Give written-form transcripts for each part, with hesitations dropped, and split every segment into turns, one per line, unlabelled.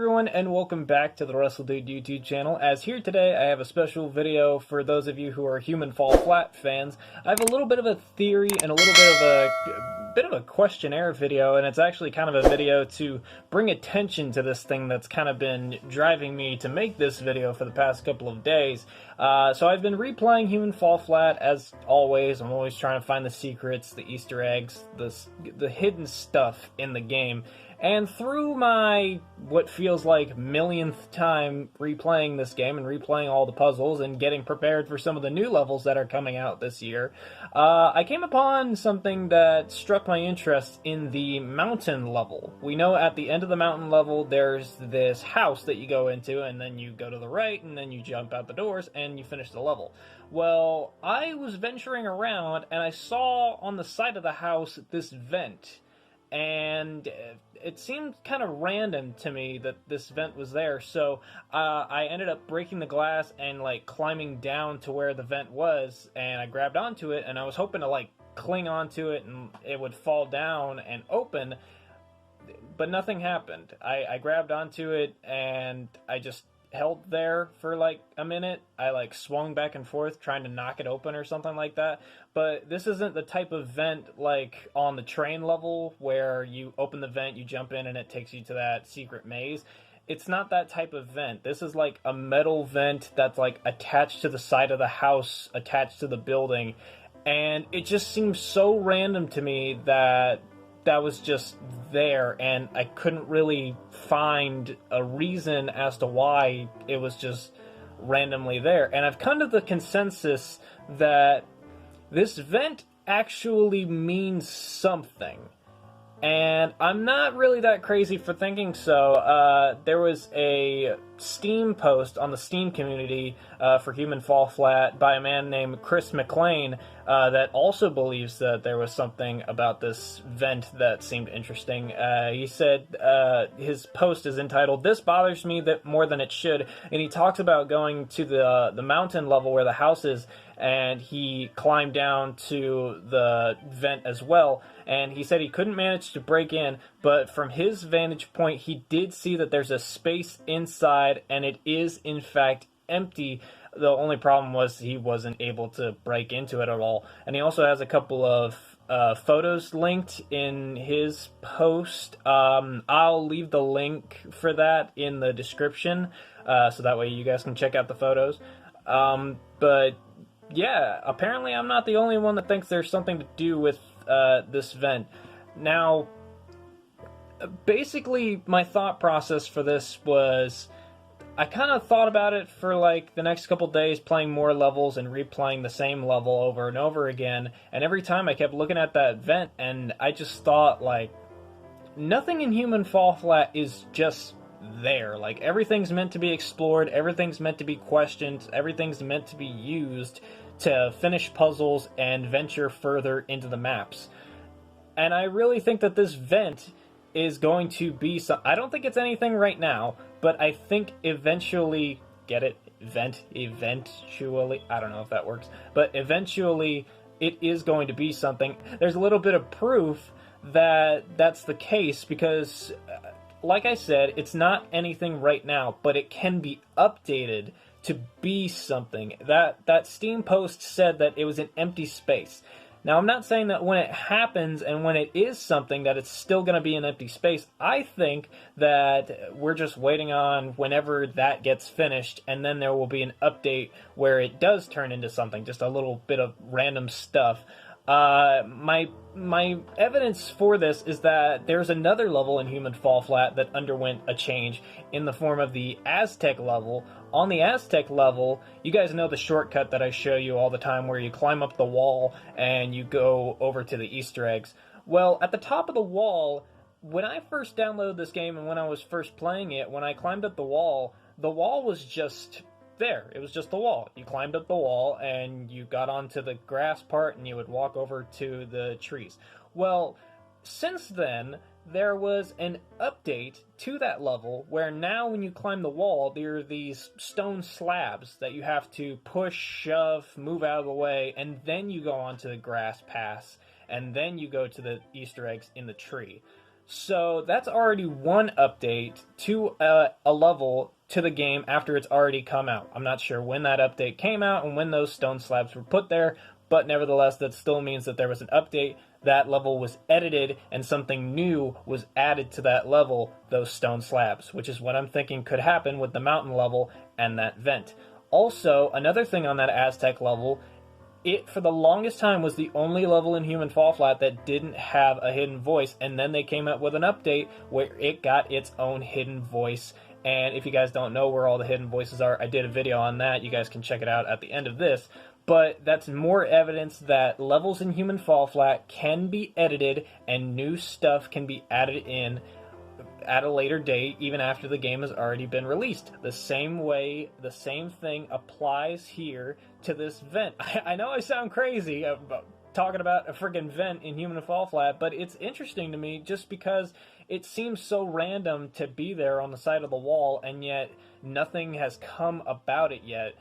everyone, and welcome back to the WRESTLEDUDE YouTube channel. As here today, I have a special video for those of you who are Human Fall Flat fans. I have a little bit of a theory and a little bit of a questionnaire video, and it's actually kind of a video to bring attention to this thing that's kind of been driving me to make this video for the past couple of days. So I've been replaying Human Fall Flat, as always. I'm always trying to find the secrets, the Easter eggs, the hidden stuff in the game. And through my, what feels like millionth time replaying this game and replaying all the puzzles and getting prepared for some of the new levels that are coming out this year, I came upon something that struck my interest in the mountain level. We know at the end of the mountain level there's this house that you go into, and then you go to the right, and then you jump out the doors, and you finish the level. Well, I was venturing around, and I saw on the side of the house this vent. And it seemed kind of random to me that this vent was there, so I ended up breaking the glass and like climbing down to where the vent was, and I grabbed onto it, and I was hoping to like cling onto it and it would fall down and open, but nothing happened. I grabbed onto it and I just held there for like a minute. I like swung back and forth trying to knock it open or something like that. But this isn't the type of vent like on the train level where you open the vent, you jump in, and it takes you to that secret maze. It's not that type of vent. This is like a metal vent that's like attached to the side of the house, attached to the building. And it just seems so random to me that that was just there, and I couldn't really find a reason as to why it was just randomly there. And I've come to the consensus that this vent actually means something. And I'm not really that crazy for thinking so. There was a Steam post on the Steam community for Human Fall Flat by a man named Chris McLean that also believes that there was something about this vent that seemed interesting. He said his post is entitled, "This bothers me that more than it should," and he talks about going to the mountain level where the house is, and he climbed down to the vent as well, and he said he couldn't manage to break in, but from his vantage point he did see that there's a space inside, and it is in fact empty. The only problem was he wasn't able to break into it at all. And he also has a couple of photos linked in his post. I'll leave the link for that in the description, so that way you guys can check out the photos. But yeah, apparently I'm not the only one that thinks there's something to do with this vent. Now, basically my thought process for this was, I kind of thought about it for like the next couple days, playing more levels and replaying the same level over and over again, and every time I kept looking at that vent, and I just thought, like, nothing in Human Fall Flat is just there. Like, everything's meant to be explored, everything's meant to be questioned, everything's meant to be used to finish puzzles and venture further into the maps. And I really think that this vent is going to be some... I don't think it's anything right now, but I think eventually... Get it? Eventually... I don't know if that works. But eventually, it is going to be something. There's a little bit of proof that that's the case, because, like I said, it's not anything right now, but it can be updated to be something. That Steam post said that it was an empty space. Now, I'm not saying that when it happens and when it is something that it's still going to be an empty space. I think that we're just waiting on whenever that gets finished, and then there will be an update where it does turn into something, just a little bit of random stuff. My evidence for this is that there's another level in Human Fall Flat that underwent a change in the form of the Aztec level. On the Aztec level, you guys know the shortcut that I show you all the time where you climb up the wall and you go over to the Easter eggs. Well, at the top of the wall, when I first downloaded this game and when I was first playing it, when I climbed up the wall was just there. It was just the wall. You climbed up the wall and you got onto the grass part and you would walk over to the trees. Well, since then, there was an update to that level where now when you climb the wall, there are these stone slabs that you have to push, shove, move out of the way, and then you go onto the grass pass, and then you go to the Easter eggs in the tree. So that's already one update to a level to the game after it's already come out. I'm not sure when that update came out and when those stone slabs were put there, but nevertheless, that still means that there was an update. That level was edited and something new was added to that level, those stone slabs, which is what I'm thinking could happen with the mountain level and that vent. Also, another thing on that Aztec level, it for the longest time was the only level in Human Fall Flat that didn't have a hidden voice, and then they came up with an update where it got its own hidden voice. And if you guys don't know where all the hidden voices are, I did a video on that. You guys can check it out at the end of this. But that's more evidence that levels in Human Fall Flat can be edited and new stuff can be added in at a later date, even after the game has already been released. The same way, the same thing applies here to this vent. I know I sound crazy about talking about a friggin' vent in Human Fall Flat, but it's interesting to me just because it seems so random to be there on the side of the wall, and yet nothing has come about it yet.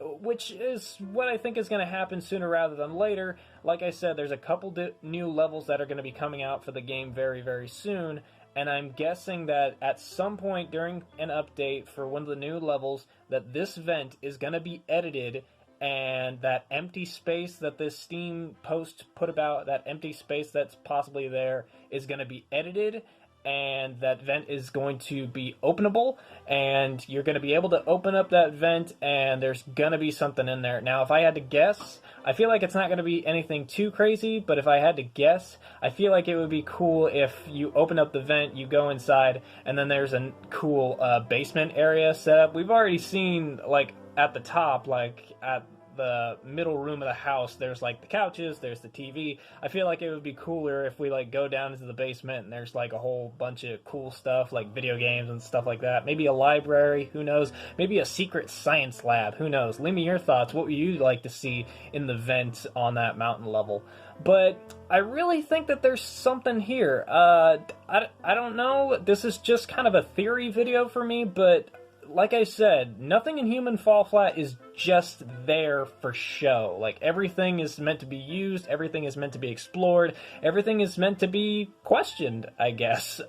Which is what I think is going to happen sooner rather than later. Like I said, there's a couple new levels that are going to be coming out for the game very, very soon, and I'm guessing that at some point during an update for one of the new levels, that this vent is going to be edited, and that empty space that this Steam post put about, that empty space that's possibly there, is going to be edited, and that vent is going to be openable, and you're going to be able to open up that vent, and there's going to be something in there. Now, if I had to guess, I feel like it's not going to be anything too crazy, but if I had to guess, I feel like it would be cool if you open up the vent, you go inside, and then there's a cool basement area set up. We've already seen, like, at the top, like, at the middle room of the house, there's like the couches, there's the TV. I feel like it would be cooler if we like go down into the basement and there's like a whole bunch of cool stuff like video games and stuff like that. Maybe a library, who knows? Maybe a secret science lab, who knows? Leave me your thoughts. What would you like to see in the vent on that mountain level? But I really think that there's something here. I don't know. This is just kind of a theory video for me, but like I said, nothing in Human Fall Flat is just there for show. Like, everything is meant to be used, everything is meant to be explored, everything is meant to be questioned, I guess.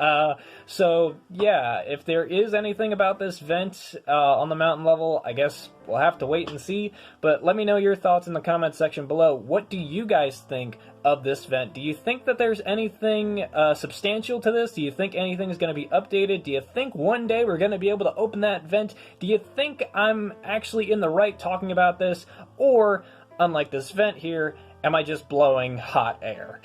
So, yeah, if there is anything about this vent on the mountain level, I guess we'll have to wait and see. But let me know your thoughts in the comment section below. What do you guys think of this vent? Do you think that there's anything substantial to this? Do you think anything is going to be updated? Do you think one day we're going to be able to open that vent? Do you think I'm actually in the right talking about this? Or, unlike this vent here, am I just blowing hot air?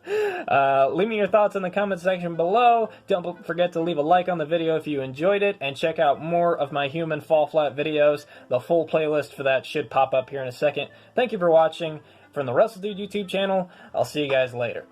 Leave me your thoughts in the comment section below. Don't forget to leave a like on the video if you enjoyed it, and check out more of my Human Fall Flat videos. The full playlist for that should pop up here in a second. Thank you for watching. From the WRESTLEDUDE YouTube channel, I'll see you guys later.